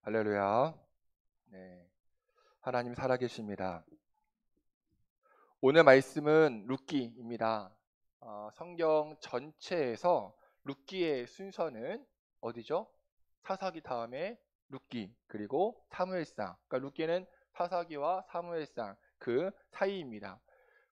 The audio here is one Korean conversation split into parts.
할렐루야. 네, 하나님 살아계십니다. 오늘 말씀은 룻기입니다. 성경 전체에서 룻기의 순서는 어디죠? 사사기 다음에 룻기, 그리고 사무엘상. 그러니까 룻기는 사사기와 사무엘상 그 사이입니다.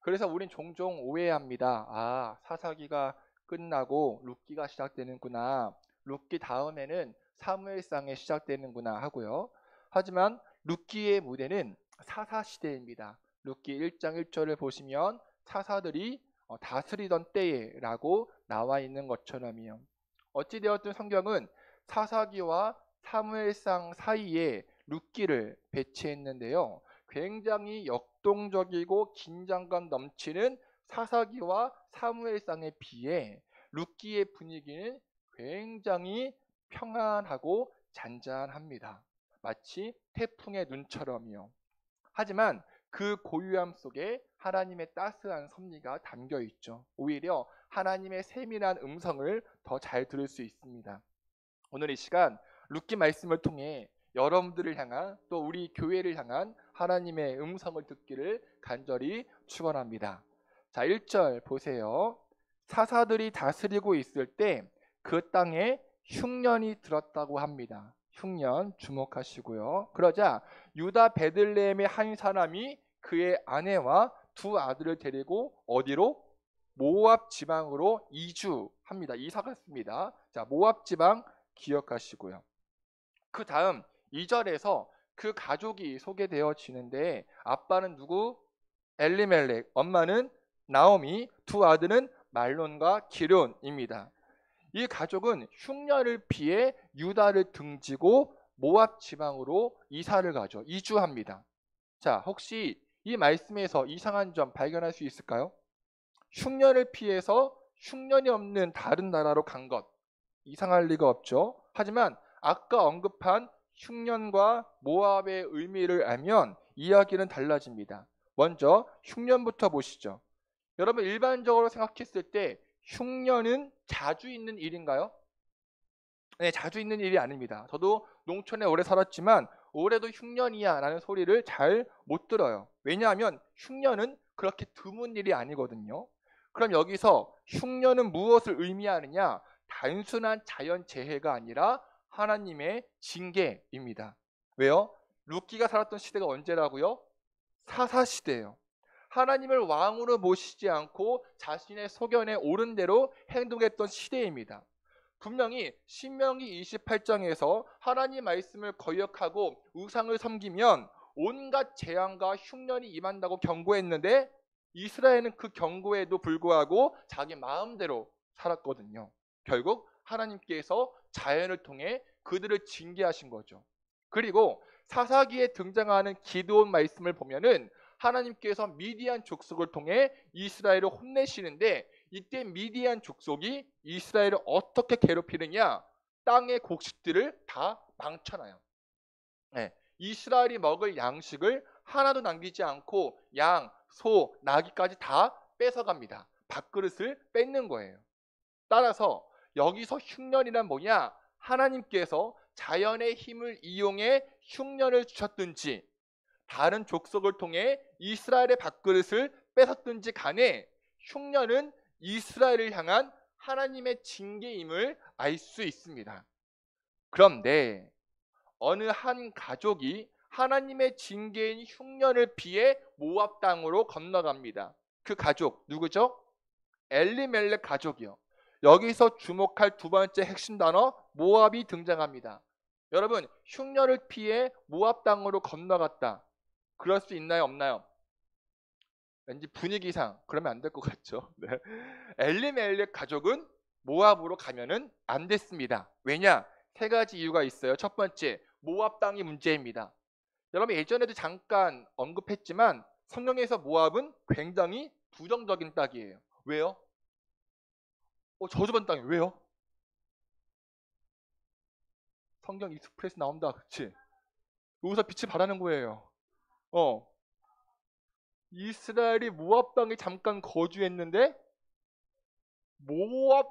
그래서 우린 종종 오해합니다. 사사기가 끝나고 룻기가 시작되는구나. 룻기 다음에는 사무엘상이 시작되는구나 하고요. 하지만 룻기의 무대는 사사 시대입니다. 룻기 1장 1절을 보시면 사사들이 다스리던 때에라고 나와 있는 것처럼요. 어찌되었든 성경은 사사기와 사무엘상 사이에 룻기를 배치했는데요. 굉장히 역동적이고 긴장감 넘치는 사사기와 사무엘상에 비해 룻기의 분위기는 굉장히 평안하고 잔잔합니다. 마치 태풍의 눈처럼요. 하지만 그 고요함 속에 하나님의 따스한 섭리가 담겨 있죠. 오히려 하나님의 세밀한 음성을 더 잘 들을 수 있습니다. 오늘 이 시간 룻기 말씀을 통해 여러분들을 향한, 또 우리 교회를 향한 하나님의 음성을 듣기를 간절히 축원합니다. 자, 1절 보세요. 사사들이 다스리고 있을 때 그 땅에 흉년이 들었다고 합니다. 흉년 주목하시고요. 그러자 유다 베들레헴의 한 사람이 그의 아내와 두 아들을 데리고 어디로? 모압 지방으로 이주합니다. 이사 갔습니다. 자, 모압 지방 기억하시고요. 그 다음 2절에서 그 가족이 소개되어지는데, 아빠는 누구? 엘리멜렉, 엄마는 나오미, 두 아들은 말론과 기론입니다. 이 가족은 흉년을 피해 유다를 등지고 모압 지방으로 이사를 가죠. 이주합니다. 자, 혹시 이 말씀에서 이상한 점 발견할 수 있을까요? 흉년을 피해서 흉년이 없는 다른 나라로 간 것, 이상할 리가 없죠. 하지만 아까 언급한 흉년과 모압의 의미를 알면 이야기는 달라집니다. 먼저 흉년부터 보시죠. 여러분, 일반적으로 생각했을 때 흉년은 자주 있는 일인가요? 네, 자주 있는 일이 아닙니다. 저도 농촌에 오래 살았지만 올해도 흉년이야 라는 소리를 잘 못 들어요. 왜냐하면 흉년은 그렇게 드문 일이 아니거든요. 그럼 여기서 흉년은 무엇을 의미하느냐? 단순한 자연재해가 아니라 하나님의 징계입니다. 왜요? 룻기가 살았던 시대가 언제라고요? 사사시대예요. 하나님을 왕으로 모시지 않고 자신의 소견에 옳은 대로 행동했던 시대입니다. 분명히 신명기 28장에서 하나님 말씀을 거역하고 우상을 섬기면 온갖 재앙과 흉년이 임한다고 경고했는데, 이스라엘은 그 경고에도 불구하고 자기 마음대로 살았거든요. 결국 하나님께서 자연을 통해 그들을 징계하신 거죠. 그리고 사사기에 등장하는 기드온 말씀을 보면은 하나님께서 미디안 족속을 통해 이스라엘을 혼내시는데, 이때 미디안 족속이 이스라엘을 어떻게 괴롭히느냐? 땅의 곡식들을 다 망쳐놔요. 네, 이스라엘이 먹을 양식을 하나도 남기지 않고 양, 소, 나귀까지 다 뺏어갑니다. 밥그릇을 뺏는 거예요. 따라서 여기서 흉년이란 뭐냐? 하나님께서 자연의 힘을 이용해 흉년을 주셨든지 다른 족속을 통해 이스라엘의 밥그릇을 뺏었든지 간에 흉년은 이스라엘을 향한 하나님의 징계임을 알 수 있습니다. 그런데 어느 한 가족이 하나님의 징계인 흉년을 피해 모압 땅으로 건너갑니다. 그 가족 누구죠? 엘리멜렉 가족이요. 여기서 주목할 두 번째 핵심 단어 모압이 등장합니다. 여러분, 흉년을 피해 모압 땅으로 건너갔다. 그럴 수 있나요, 없나요? 왠지 분위기상 그러면 안 될 것 같죠. 네. 엘리멜렉 가족은 모압으로 가면은 안 됐습니다. 왜냐? 세 가지 이유가 있어요. 첫 번째, 모압 땅이 문제입니다. 여러분, 예전에도 잠깐 언급했지만 성경에서 모압은 굉장히 부정적인 땅이에요. 왜요? 저주받은 땅이 왜요? 성경 익스프레스 나온다, 그치? 여기서 빛이 발하는 거예요. 이스라엘이 모압 땅에 잠깐 거주했는데 모압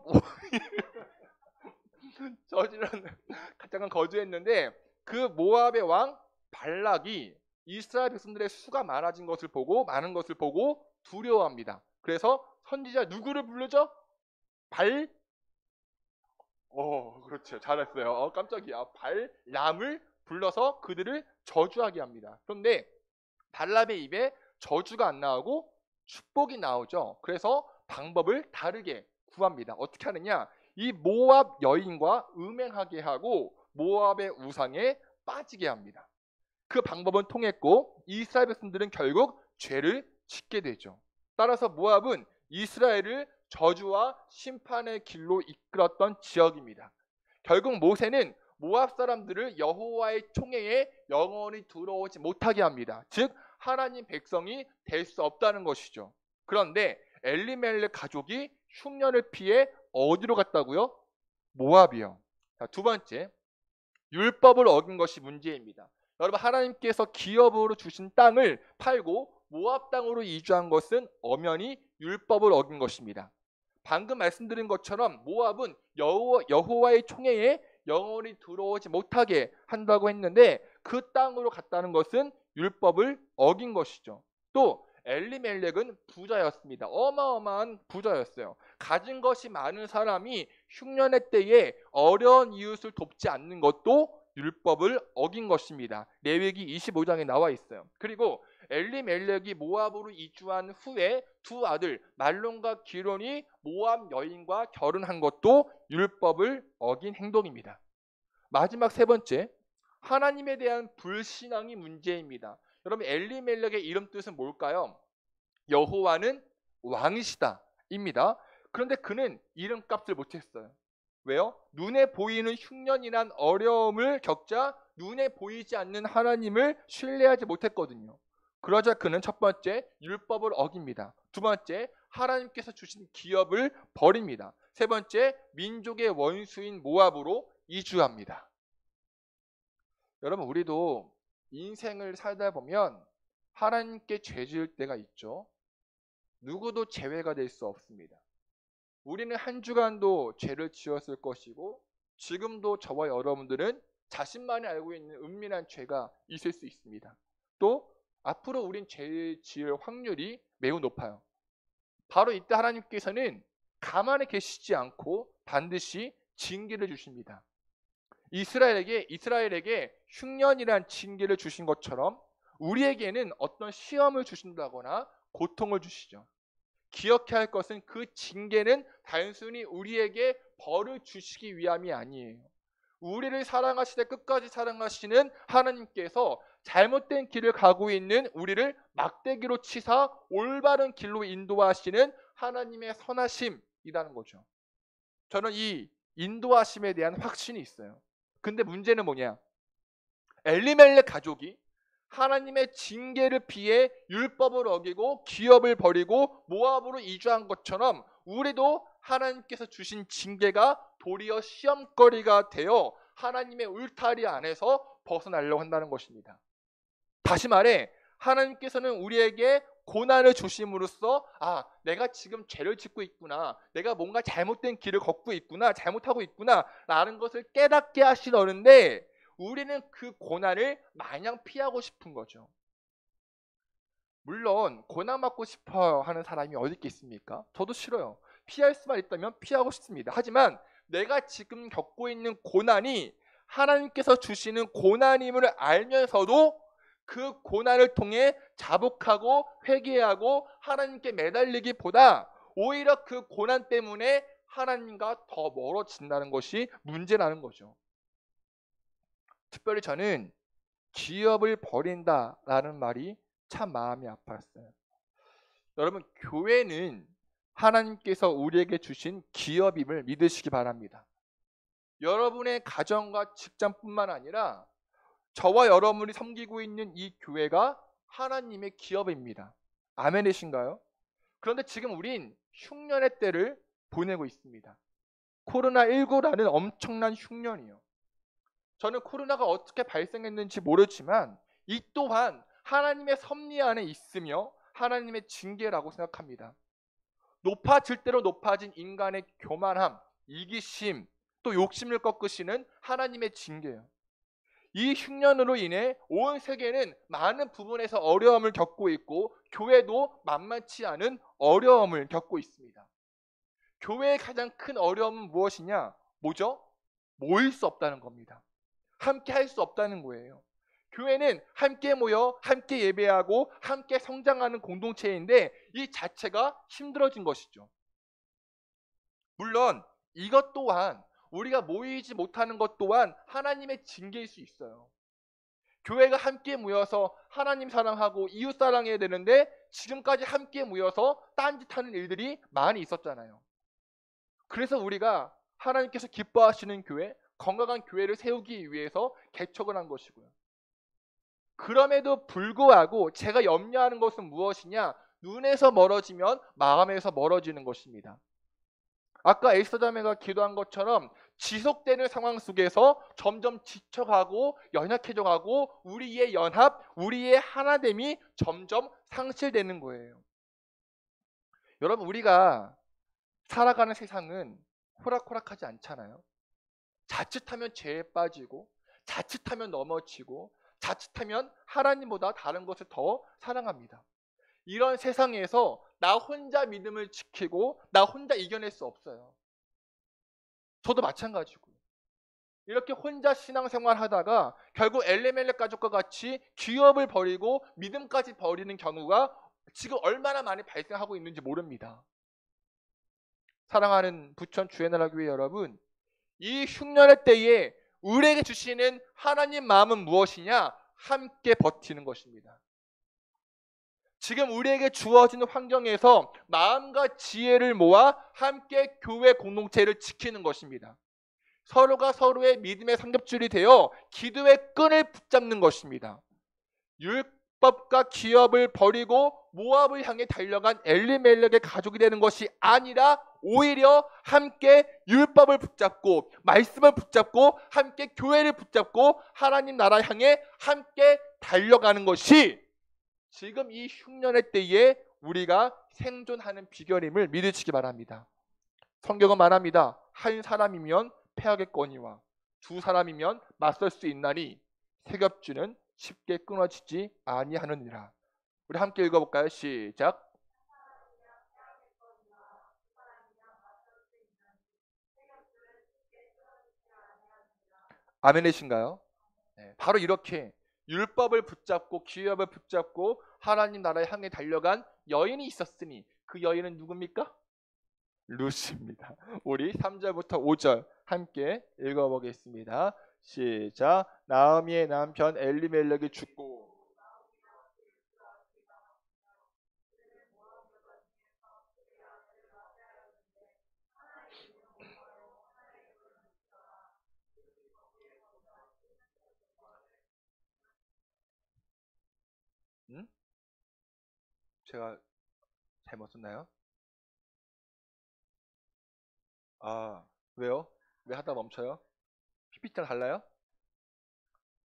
저지라는 잠깐 거주했는데 그 모압의 왕 발락이 이스라엘 백성들의 수가 많은 것을 보고 두려워합니다. 그래서 선지자 누구를 부르죠? 그렇죠. 잘했어요. 깜짝이야. 발람을 불러서 그들을 저주하게 합니다. 그런데 발람의 입에 저주가 안 나오고 축복이 나오죠. 그래서 방법을 다르게 구합니다. 어떻게 하느냐? 이 모압 여인과 음행하게 하고 모압의 우상에 빠지게 합니다. 그 방법은 통했고 이스라엘 백성들은 결국 죄를 짓게 되죠. 따라서 모압은 이스라엘을 저주와 심판의 길로 이끌었던 지역입니다. 결국 모세는 모압 사람들을 여호와의 총회에 영원히 들어오지 못하게 합니다. 즉 하나님 백성이 될 수 없다는 것이죠. 그런데 엘리멜렉 가족이 흉년을 피해 어디로 갔다고요? 모압이요. 자, 두 번째, 율법을 어긴 것이 문제입니다. 여러분, 하나님께서 기업으로 주신 땅을 팔고 모압 땅으로 이주한 것은 엄연히 율법을 어긴 것입니다. 방금 말씀드린 것처럼 모압은 여호와의 총회에 영원히 들어오지 못하게 한다고 했는데 그 땅으로 갔다는 것은 율법을 어긴 것이죠. 또 엘리멜렉은 부자였습니다. 어마어마한 부자였어요. 가진 것이 많은 사람이 흉년의 때에 어려운 이웃을 돕지 않는 것도 율법을 어긴 것입니다. 레위기 25장에 나와 있어요. 그리고 엘리멜렉이 모압으로 이주한 후에 두 아들 말론과 기론이 모압 여인과 결혼한 것도 율법을 어긴 행동입니다. 마지막 세 번째, 하나님에 대한 불신앙이 문제입니다. 여러분, 엘리멜렉의 이름 뜻은 뭘까요? 여호와는 왕이시다 입니다. 그런데 그는 이름값을 못했어요. 왜요? 눈에 보이는 흉년이란 어려움을 겪자 눈에 보이지 않는 하나님을 신뢰하지 못했거든요. 그러자 그는 첫 번째, 율법을 어깁니다. 두 번째, 하나님께서 주신 기업을 버립니다. 세 번째, 민족의 원수인 모압으로 이주합니다. 여러분, 우리도 인생을 살다 보면 하나님께 죄 지을 때가 있죠. 누구도 제외가 될 수 없습니다. 우리는 한 주간도 죄를 지었을 것이고 지금도 저와 여러분들은 자신만이 알고 있는 은밀한 죄가 있을 수 있습니다. 또 앞으로 우린 죄 지을 확률이 매우 높아요. 바로 이때 하나님께서는 가만히 계시지 않고 반드시 징계를 주십니다. 이스라엘에게 흉년이란 징계를 주신 것처럼 우리에게는 어떤 시험을 주신다거나 고통을 주시죠. 기억해야 할 것은 그 징계는 단순히 우리에게 벌을 주시기 위함이 아니에요. 우리를 사랑하시되 끝까지 사랑하시는 하나님께서 잘못된 길을 가고 있는 우리를 막대기로 치사 올바른 길로 인도하시는 하나님의 선하심이라는 거죠. 저는 이 인도하심에 대한 확신이 있어요. 근데 문제는 뭐냐? 엘리멜렉 가족이 하나님의 징계를 피해 율법을 어기고 기업을 버리고 모압으로 이주한 것처럼 우리도 하나님께서 주신 징계가 도리어 시험거리가 되어 하나님의 울타리 안에서 벗어나려고 한다는 것입니다. 다시 말해, 하나님께서는 우리에게 고난을 주심으로써 내가 지금 죄를 짓고 있구나, 내가 뭔가 잘못된 길을 걷고 있구나, 잘못하고 있구나 라는 것을 깨닫게 하시려는데 우리는 그 고난을 마냥 피하고 싶은 거죠. 물론 고난받고 싶어 하는 사람이 어디 있겠습니까? 저도 싫어요. 피할 수만 있다면 피하고 싶습니다. 하지만 내가 지금 겪고 있는 고난이 하나님께서 주시는 고난임을 알면서도 그 고난을 통해 자복하고 회개하고 하나님께 매달리기보다 오히려 그 고난 때문에 하나님과 더 멀어진다는 것이 문제라는 거죠. 특별히 저는 기업을 버린다라는 말이 참 마음이 아팠어요. 여러분, 교회는 하나님께서 우리에게 주신 기업임을 믿으시기 바랍니다. 여러분의 가정과 직장뿐만 아니라 저와 여러분이 섬기고 있는 이 교회가 하나님의 기업입니다. 아멘이신가요? 그런데 지금 우린 흉년의 때를 보내고 있습니다. 코로나19라는 엄청난 흉년이요. 저는 코로나가 어떻게 발생했는지 모르지만 이 또한 하나님의 섭리 안에 있으며 하나님의 징계라고 생각합니다. 높아질 대로 높아진 인간의 교만함, 이기심, 또 욕심을 꺾으시는 하나님의 징계예요. 이 흉년으로 인해 온 세계는 많은 부분에서 어려움을 겪고 있고 교회도 만만치 않은 어려움을 겪고 있습니다. 교회의 가장 큰 어려움은 무엇이냐? 뭐죠? 모일 수 없다는 겁니다. 함께 할 수 없다는 거예요. 교회는 함께 모여 함께 예배하고 함께 성장하는 공동체인데 이 자체가 힘들어진 것이죠. 물론 이것 또한 우리가 모이지 못하는 것 또한 하나님의 징계일 수 있어요. 교회가 함께 모여서 하나님 사랑하고 이웃 사랑해야 되는데 지금까지 함께 모여서 딴짓하는 일들이 많이 있었잖아요. 그래서 우리가 하나님께서 기뻐하시는 교회, 건강한 교회를 세우기 위해서 개척을 한 것이고요. 그럼에도 불구하고 제가 염려하는 것은 무엇이냐? 눈에서 멀어지면 마음에서 멀어지는 것입니다. 아까 에스더 자매가 기도한 것처럼 지속되는 상황 속에서 점점 지쳐가고 연약해져가고 우리의 연합, 우리의 하나됨이 점점 상실되는 거예요. 여러분, 우리가 살아가는 세상은 호락호락하지 않잖아요. 자칫하면 죄에 빠지고 자칫하면 넘어지고 자칫하면 하나님보다 다른 것을 더 사랑합니다. 이런 세상에서 나 혼자 믿음을 지키고 나 혼자 이겨낼 수 없어요. 저도 마찬가지고요. 이렇게 혼자 신앙생활 하다가 결국 엘레멜렉 가족과 같이 기업을 버리고 믿음까지 버리는 경우가 지금 얼마나 많이 발생하고 있는지 모릅니다. 사랑하는 부천 주애나라교회 여러분, 이 흉년의 때에 우리에게 주시는 하나님 마음은 무엇이냐? 함께 버티는 것입니다. 지금 우리에게 주어지는 환경에서 마음과 지혜를 모아 함께 교회 공동체를 지키는 것입니다. 서로가 서로의 믿음의 삼겹줄이 되어 기도의 끈을 붙잡는 것입니다. 율법과 기업을 버리고 모압을 향해 달려간 엘리멜렉의 가족이 되는 것이 아니라 오히려 함께 율법을 붙잡고 말씀을 붙잡고 함께 교회를 붙잡고 하나님 나라 향해 함께 달려가는 것이 지금 이 흉년의 때에 우리가 생존하는 비결임을 믿으시기 바랍니다. 성경은 말합니다. 한 사람이면 패하겠거니와 두 사람이면 맞설 수 있나니 세겹줄은 쉽게 끊어지지 아니하느니라. 우리 함께 읽어볼까요? 시작. 아멘이신가요? 네, 바로 이렇게 율법을 붙잡고 기업을 붙잡고 하나님 나라에 향해 달려간 여인이 있었으니 그 여인은 누굽니까? 루시입니다. 우리 3절부터 5절 함께 읽어보겠습니다. 시작. 나오미의 남편 엘리멜렉이 죽고 응? 제가 잘못 썼나요? 아, 왜요? 왜 하다 멈춰요? PPT랑 달라요?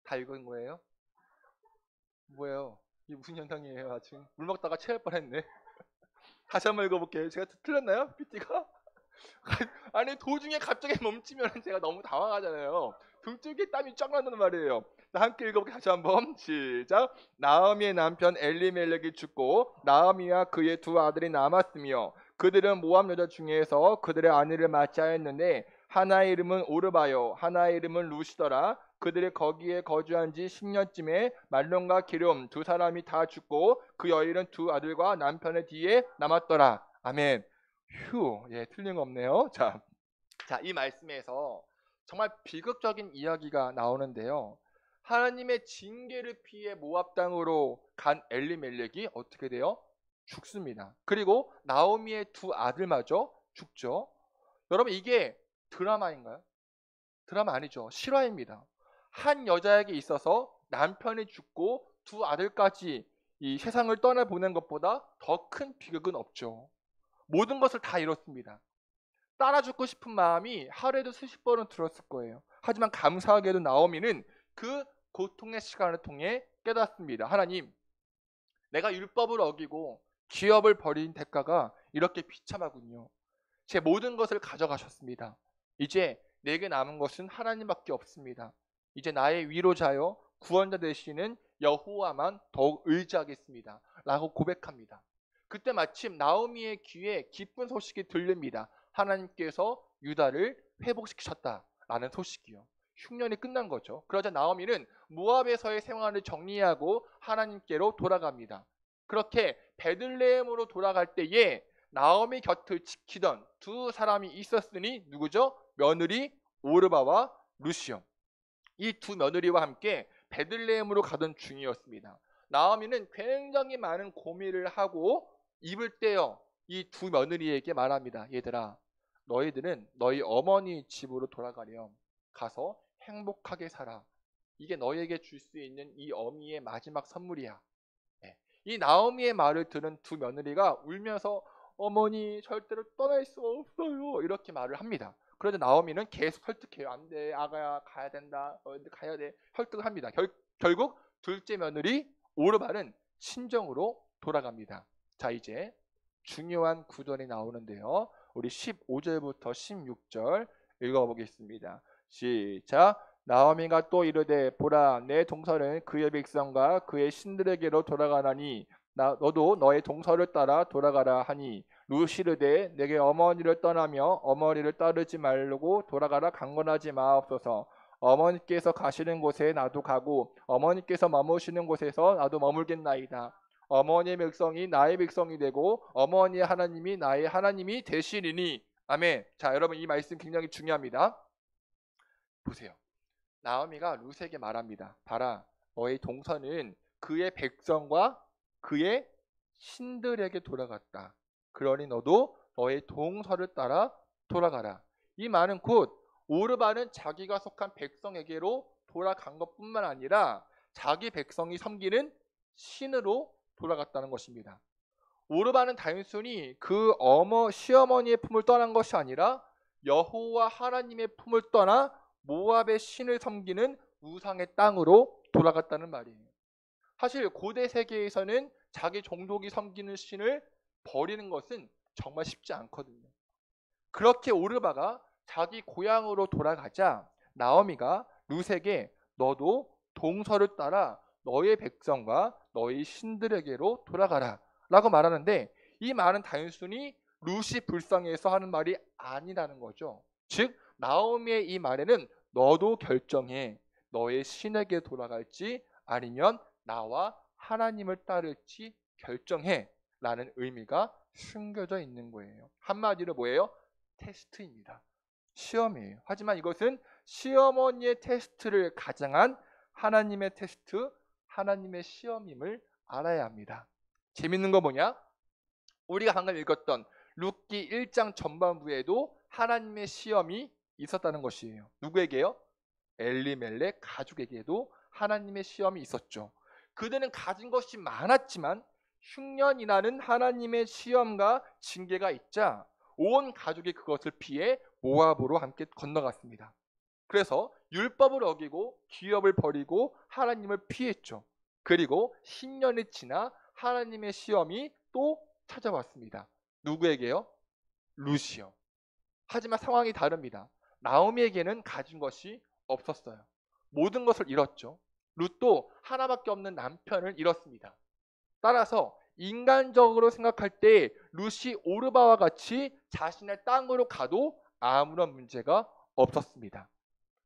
다 읽은 거예요? 뭐예요? 이게 무슨 현상이에요? 아직 물 먹다가 체할 뻔했네. 다시 한번 읽어볼게요. 제가 틀렸나요? PPT가? 아니 도중에 갑자기 멈추면 제가 너무 당황하잖아요. 등쪽에 땀이 쫙 나는 말이에요. 자, 함께 읽어볼게요. 다시 한번 시작. 나오미의 남편 엘리멜렉이 죽고 나오미와 그의 두 아들이 남았으며 그들은 모압 여자 중에서 그들의 아내를 맞이하였는데 하나의 이름은 오르바요 하나의 이름은 루시더라. 그들이 거기에 거주한 지 10년쯤에 말론과 기름 두 사람이 다 죽고 그 여인은 두 아들과 남편의 뒤에 남았더라. 아멘. 휴, 예, 틀린 거 없네요. 자, 이 말씀에서 정말 비극적인 이야기가 나오는데요. 하나님의 징계를 피해 모압 땅으로 간 엘리멜렉이 어떻게 돼요? 죽습니다. 그리고 나오미의 두 아들마저 죽죠. 여러분, 이게 드라마인가요? 드라마 아니죠. 실화입니다. 한 여자에게 있어서 남편이 죽고 두 아들까지 이 세상을 떠나보낸 것보다 더 큰 비극은 없죠. 모든 것을 다 잃었습니다. 따라 죽고 싶은 마음이 하루에도 수십 번은 들었을 거예요. 하지만 감사하게도 나오미는 그 고통의 시간을 통해 깨닫습니다. 하나님, 내가 율법을 어기고 기업을 버린 대가가 이렇게 비참하군요. 제 모든 것을 가져가셨습니다. 이제 내게 남은 것은 하나님밖에 없습니다. 이제 나의 위로자요 구원자 되시는 여호와만 더욱 의지하겠습니다 라고 고백합니다. 그때 마침 나오미의 귀에 기쁜 소식이 들립니다. 하나님께서 유다를 회복시키셨다라는 소식이요. 흉년이 끝난 거죠. 그러자 나오미는 모압에서의 생활을 정리하고 하나님께로 돌아갑니다. 그렇게 베들레헴으로 돌아갈 때에 나오미 곁을 지키던 두 사람이 있었으니 누구죠? 며느리 오르바와 루시요. 이 두 며느리와 함께 베들레헴으로 가던 중이었습니다. 나오미는 굉장히 많은 고민을 하고 입을 떼어 이 두 며느리에게 말합니다. 얘들아, 너희들은 너희 어머니 집으로 돌아가렴. 가서 행복하게 살아. 이게 너희에게 줄 수 있는 이 어미의 마지막 선물이야. 네. 이 나오미의 말을 들은 두 며느리가 울면서 어머니 절대로 떠날 수 없어요 이렇게 말을 합니다. 그러자 나오미는 계속 설득해요. 안 돼, 아가야, 가야 된다, 가야 돼, 설득을 합니다. 결국 둘째 며느리 오르바는 친정으로 돌아갑니다. 자, 이제 중요한 구절이 나오는데요. 우리 15절부터 16절 읽어보겠습니다. 시작. 나오미가 또 이르되 보라, 내 동서는 그의 백성과 그의 신들에게로 돌아가나니 너도 너의 동서를 따라 돌아가라 하니 루시르되 내게 어머니를 떠나며 어머니를 따르지 말고 돌아가라 강권하지 마옵소서. 어머니께서 가시는 곳에 나도 가고 어머니께서 머무시는 곳에서 나도 머물겠나이다. 어머니의 백성이 나의 백성이 되고 어머니의 하나님이 나의 하나님이 되시리니. 아멘. 자, 여러분 이 말씀 굉장히 중요합니다. 보세요. 나오미가 룻에게 말합니다. 봐라, 너의 동서는 그의 백성과 그의 신들에게 돌아갔다. 그러니 너도 너의 동서를 따라 돌아가라. 이 말은 곧 오르바는 자기가 속한 백성에게로 돌아간 것뿐만 아니라 자기 백성이 섬기는 신으로 돌아갔다는 것입니다. 오르바는 단순히 그 시어머니의 품을 떠난 것이 아니라 여호와 하나님의 품을 떠나 모압의 신을 섬기는 우상의 땅으로 돌아갔다는 말이에요. 사실 고대 세계에서는 자기 종족이 섬기는 신을 버리는 것은 정말 쉽지 않거든요. 그렇게 오르바가 자기 고향으로 돌아가자 나오미가 룻에게 너도 동서를 따라 너의 백성과 너의 신들에게로 돌아가라 라고 말하는데, 이 말은 단순히 룻이 불쌍해서 하는 말이 아니라는 거죠. 즉 나오미의 이 말에는 너도 결정해. 너의 신에게 돌아갈지 아니면 나와 하나님을 따를지 결정해 라는 의미가 숨겨져 있는 거예요. 한마디로 뭐예요? 테스트입니다. 시험이에요. 하지만 이것은 시어머니의 테스트를 가장한 하나님의 테스트, 하나님의 시험임을 알아야 합니다. 재밌는 거 뭐냐? 우리가 방금 읽었던 룻기 1장 전반부에도 하나님의 시험이 있었다는 것이에요. 누구에게요? 엘리멜렉 가족에게도 하나님의 시험이 있었죠. 그들은 가진 것이 많았지만 흉년이라는 하나님의 시험과 징계가 있자 온 가족이 그것을 피해 모압으로 함께 건너갔습니다. 그래서 율법을 어기고 기업을 버리고 하나님을 피했죠. 그리고 10년이 지나 하나님의 시험이 또 찾아왔습니다. 누구에게요? 룻이요. 하지만 상황이 다릅니다. 나오미에게는 가진 것이 없었어요. 모든 것을 잃었죠. 룻도 하나밖에 없는 남편을 잃었습니다. 따라서 인간적으로 생각할 때 룻이 오르바와 같이 자신의 땅으로 가도 아무런 문제가 없었습니다.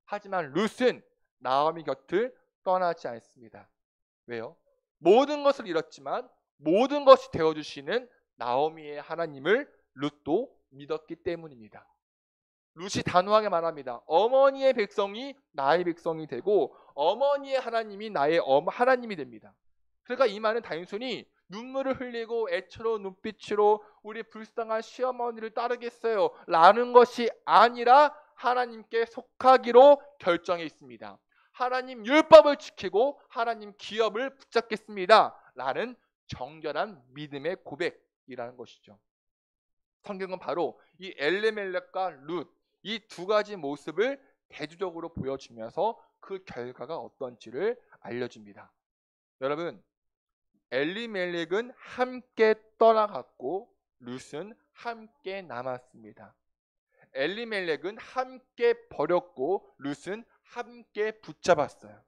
하지만 룻은 나오미 곁을 떠나지 않습니다. 왜요? 모든 것을 잃었지만 모든 것이 되어주시는 나오미의 하나님을 룻도 믿었기 때문입니다. 룻이 단호하게 말합니다. 어머니의 백성이 나의 백성이 되고 어머니의 하나님이 나의 하나님이 됩니다. 그러니까 이 말은 단순히 눈물을 흘리고 애처로운 눈빛으로 우리 불쌍한 시어머니를 따르겠어요 라는 것이 아니라 하나님께 속하기로 결정해 있습니다. 하나님 율법을 지키고 하나님 기업을 붙잡겠습니다 라는 정결한 믿음의 고백이라는 것이죠. 성경은 바로 이 엘리멜렉과 룻, 이 두 가지 모습을 대조적으로 보여주면서 그 결과가 어떤지를 알려줍니다. 여러분, 엘리멜렉은 함께 떠나갔고 룻은 함께 남았습니다. 엘리멜렉은 함께 버렸고 룻은 함께 붙잡았어요.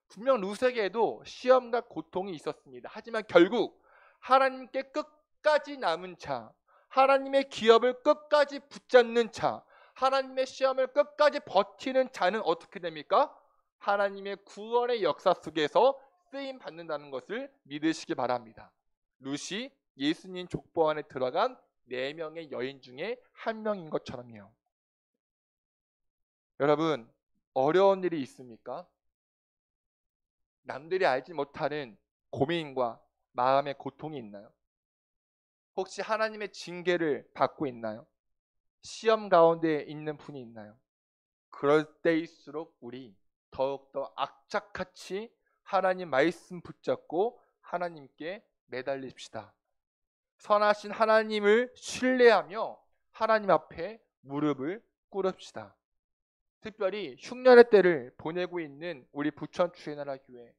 분명 룻에게도 시험과 고통이 있었습니다. 하지만 결국 하나님께 끝까지 남은 자, 하나님의 기업을 끝까지 붙잡는 자, 하나님의 시험을 끝까지 버티는 자는 어떻게 됩니까? 하나님의 구원의 역사 속에서 쓰임 받는다는 것을 믿으시기 바랍니다. 룻이 예수님 족보 안에 들어간 4명의 여인 중에 한 명인 것처럼요. 여러분, 어려운 일이 있습니까? 남들이 알지 못하는 고민과 마음의 고통이 있나요? 혹시 하나님의 징계를 받고 있나요? 시험 가운데 있는 분이 있나요? 그럴 때일수록 우리 더욱더 악착같이 하나님 말씀 붙잡고 하나님께 매달립시다. 선하신 하나님을 신뢰하며 하나님 앞에 무릎을 꿇읍시다. 특별히 흉년의 때를 보내고 있는 우리 부천 주의 나라 교회,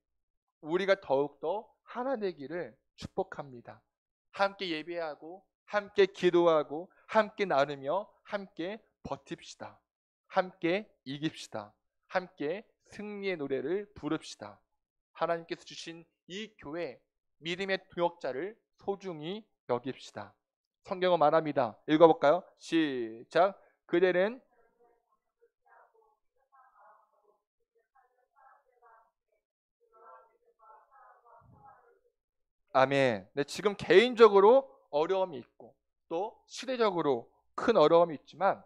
우리가 더욱더 하나 되기를 축복합니다. 함께 예배하고 함께 기도하고 함께 나누며 함께 버팁시다. 함께 이깁시다. 함께 승리의 노래를 부릅시다. 하나님께서 주신 이 교회 믿음의 동역자를 소중히 여깁시다. 성경은 말합니다. 읽어볼까요? 시작. 그대는 아멘. 네, 지금 개인적으로 어려움이 있고 또 시대적으로 큰 어려움이 있지만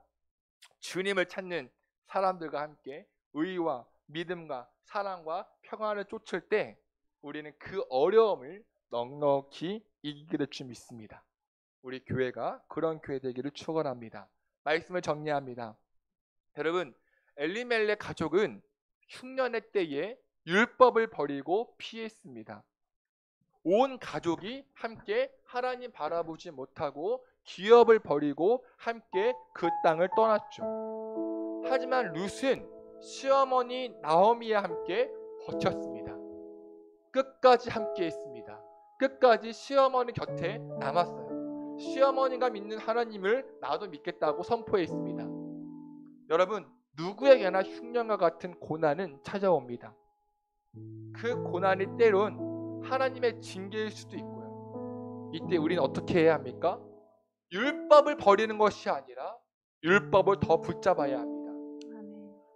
주님을 찾는 사람들과 함께 의와 믿음과 사랑과 평안을 쫓을 때 우리는 그 어려움을 넉넉히 이기게 될 줄 믿습니다. 우리 교회가 그런 교회 되기를 축원합니다. 말씀을 정리합니다. 여러분, 엘리멜렉 가족은 흉년의 때에 율법을 버리고 피했습니다. 온 가족이 함께 하나님 바라보지 못하고 기업을 버리고 함께 그 땅을 떠났죠. 하지만 룻은 시어머니 나오미와 함께 버텼습니다. 끝까지 함께 했습니다. 끝까지 시어머니 곁에 남았어요. 시어머니가 믿는 하나님을 나도 믿겠다고 선포했습니다. 여러분, 누구에게나 흉년과 같은 고난은 찾아옵니다. 그 고난이 때론 하나님의 징계일 수도 있고요. 이때 우리는 어떻게 해야 합니까? 율법을 버리는 것이 아니라 율법을 더 붙잡아야 합니다.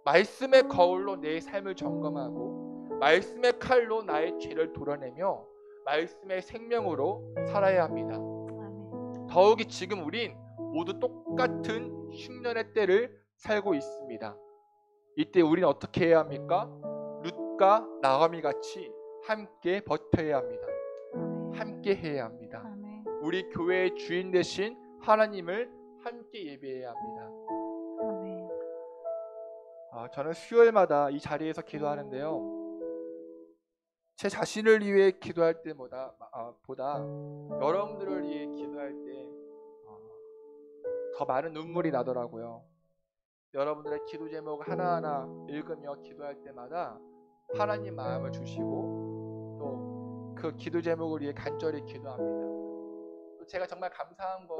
말씀의 거울로 내 삶을 점검하고 말씀의 칼로 나의 죄를 도려내며 말씀의 생명으로 살아야 합니다. 더욱이 지금 우린 모두 똑같은 흉년의 때를 살고 있습니다. 이때 우리는 어떻게 해야 합니까? 룻과 나오미 같이 함께 버텨야 합니다. 함께 해야 합니다. 우리 교회의 주인 되신 하나님을 함께 예배해야 합니다. 저는 수요일마다 이 자리에서 기도하는데요. 제 자신을 위해 기도할 때보다 여러분들을 위해 기도할 때 더 많은 눈물이 나더라고요. 여러분들의 기도 제목 하나하나 읽으며 기도할 때마다 하나님 마음을 주시고 또 그 기도 제목을 위해 간절히 기도합니다. 또 제가 정말 감사한 건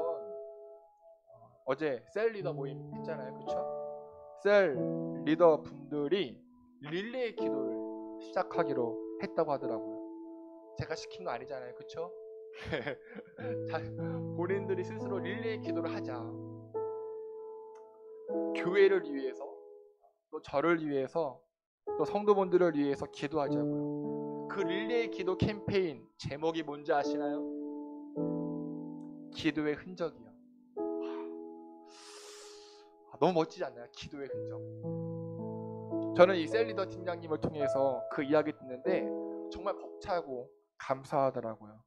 어제 셀 리더 모임 했잖아요. 그렇죠? 셀 리더 분들이 릴레이 기도를 시작하기로 했다고 하더라고요. 제가 시킨 거 아니잖아요. 그렇죠? 본인들이 스스로 릴레이 기도를 하자. 교회를 위해서 또 저를 위해서 또 성도분들을 위해서 기도하자고요. 그 릴레이 기도 캠페인 제목이 뭔지 아시나요? 기도의 흔적이요. 너무 멋지지 않나요? 기도의 흔적. 저는 이 셀리더 팀장님을 통해서 그 이야기 듣는데 정말 벅차고 감사하더라고요.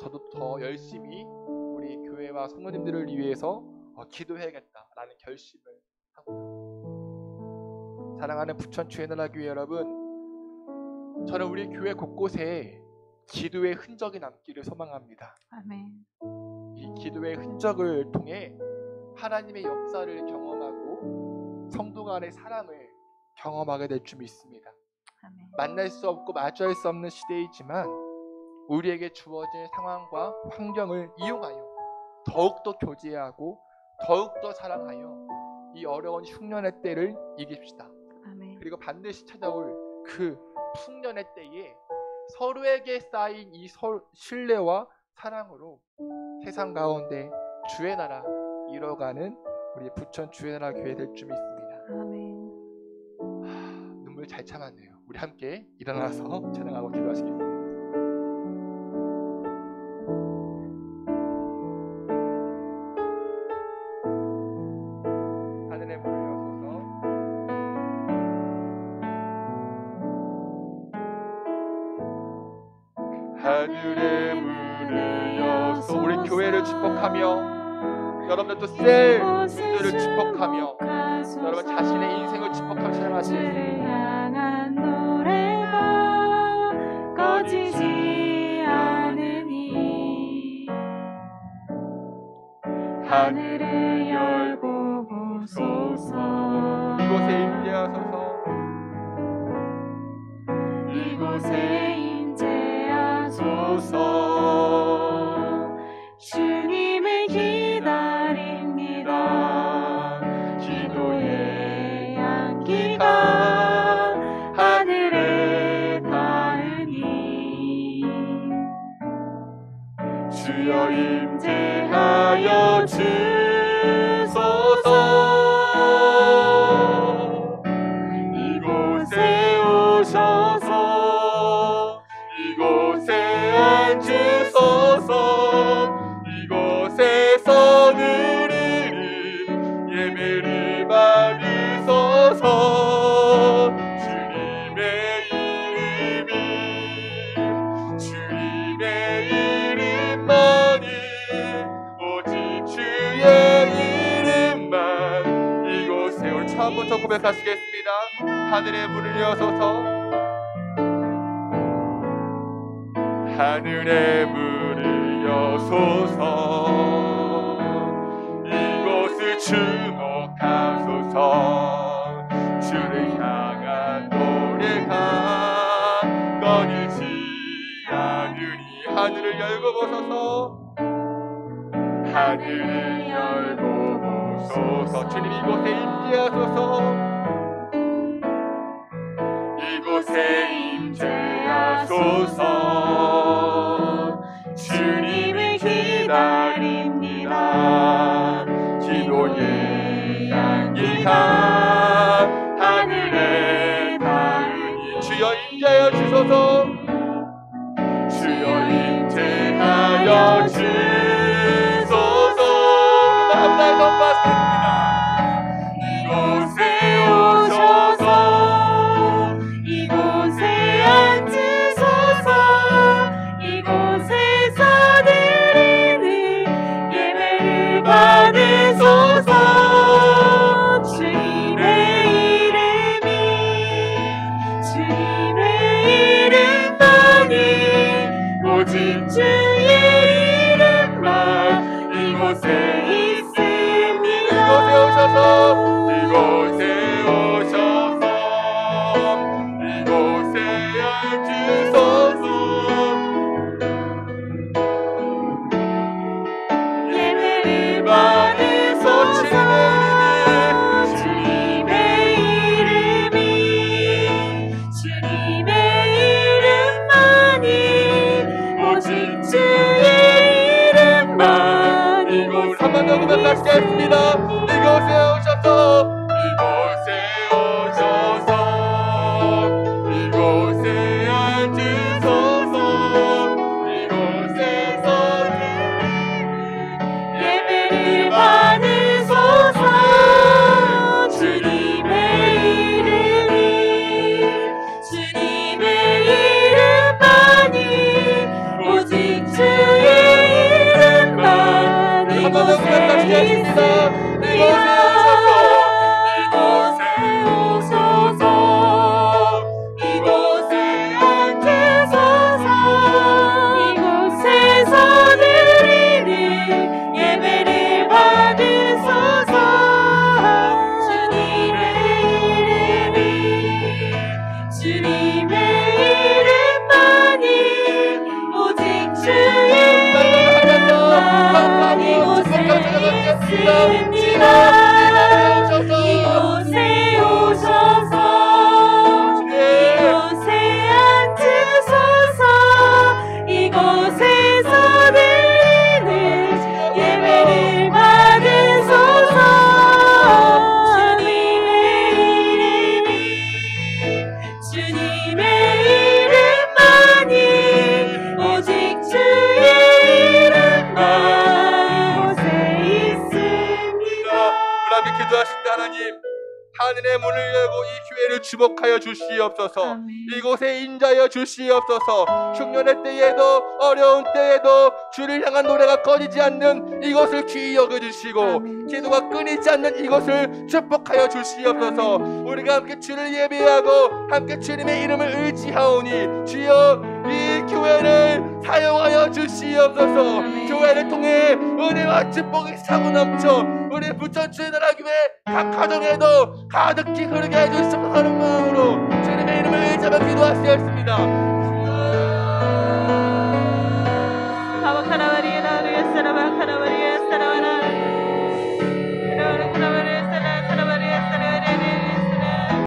저도 더 열심히 우리 교회와 성도님들을 위해서 기도해야겠다라는 결심을 하고요. 사랑하는 부천 주의 나라 교회 여러분, 저는 우리 교회 곳곳에 기도의 흔적이 남기를 소망합니다. 아멘. 이 기도의 흔적을 통해 하나님의 역사를 경험하고 성도 간의 사랑을 경험하게 될 줄 믿습니다. 아멘. 만날 수 없고 마주할 수 없는 시대이지만 우리에게 주어진 상황과 환경을 이용하여 더욱더 교제하고 더욱더 사랑하여 이 어려운 흉년의 때를 이깁시다. 아멘. 그리고 반드시 찾아올 그 풍년의 때에 서로에게 쌓인 이 신뢰와 사랑으로 세상 가운데 주의 나라 이뤄가는 우리 부천 주의 나라 교회 될 줄 믿습니다. 아멘. 눈물 잘 참았네요. 우리 함께 일어나서 찬양하고 기도하시겠습니다. 하늘의 문을 여소서 하늘의 문을 여서 우리 교회를 축복하며 여러분들도 셀 분들을 축복하며 여러분 자신의 인생을 축복하며 찬양하시겠습니다. 향한 노래가 꺼지지 않으니 하늘을 열고 보소서. 이곳에 임재하소서. 이곳에 임재하소서. 주님을 기다립니다. 기도의 향기가 하늘에 닿으니 주여 임재하여 주소서. 이곳에 오셔서 이곳에 앉으소서. 이곳에서 누리는 예배를 받으소서. 주님의 이름만이 오직 주의 이름만 이곳에 오늘 처음부터 고백하시겠습니다. 하늘의 문을 여소서. 하늘의 문을 여소서. 이곳을 주목하소서. 주를 향한 노래가 꺼지지 않으니 하늘을 열고 보소서. 하늘을 열고 보소서. 주님 이곳에 임재하소서. 이곳에 임재하소서. 주님을 기다립니다. 기도의 향기가 하늘에 닿으니 주여 임재하여 주소서. 주여 임재하여 주소서. 나의 선받습니다. 이곳에 오셔서 이곳에 앉으소서. 이곳에서 드리는 예배를 받으소서. 주님의 이름만이 오직 주의 이름만 이곳에 있습니다. 이곳에 오셔서 이곳에 오셔서 이곳에 앉으소서. 예배를 받으소서. 주님의 이름만이 오직 주의 이름만 이곳 한 번 더 고백하시겠습니다. 이곳에 오셔서 이곳에 오셔서 이곳에 앉으소서. 이곳에서 예배를 받으소서. 주님의 이름만이 오직 주의 이름만 이곳에 있습니다. 이곳에 오셔서 이곳에 앉으소서. 이곳에서 드리는 예배를 받으소서. 주님의 이름만이 오직 주의 이름만 이곳에 있습니다. 하늘의 문을 열고 이 교회를 주목하여 주시옵소서. 아멘. 이곳에 인자하여 주시옵소서. 흉년의 때에도 어려운 때에도 주를 향한 노래가 꺼지지 않는 이곳을 귀히 여겨주시고 아멘. 기도가 끊이지 않는 이곳을 축복하여 주시옵소서. 우리가 함께 주를 예배하고 함께 주님의 이름을 의지하오니 주여 이 교회를 사용하여 주시옵소서. 아멘. 교회를 통해 은혜와 축복이 차고 넘쳐 우리 부천주의 나라 교회 각 가정에도 가득히 흐르게 해주시옵소서 하는 마음으로 주님의 이름을 의지하며 기도하시겠습니다.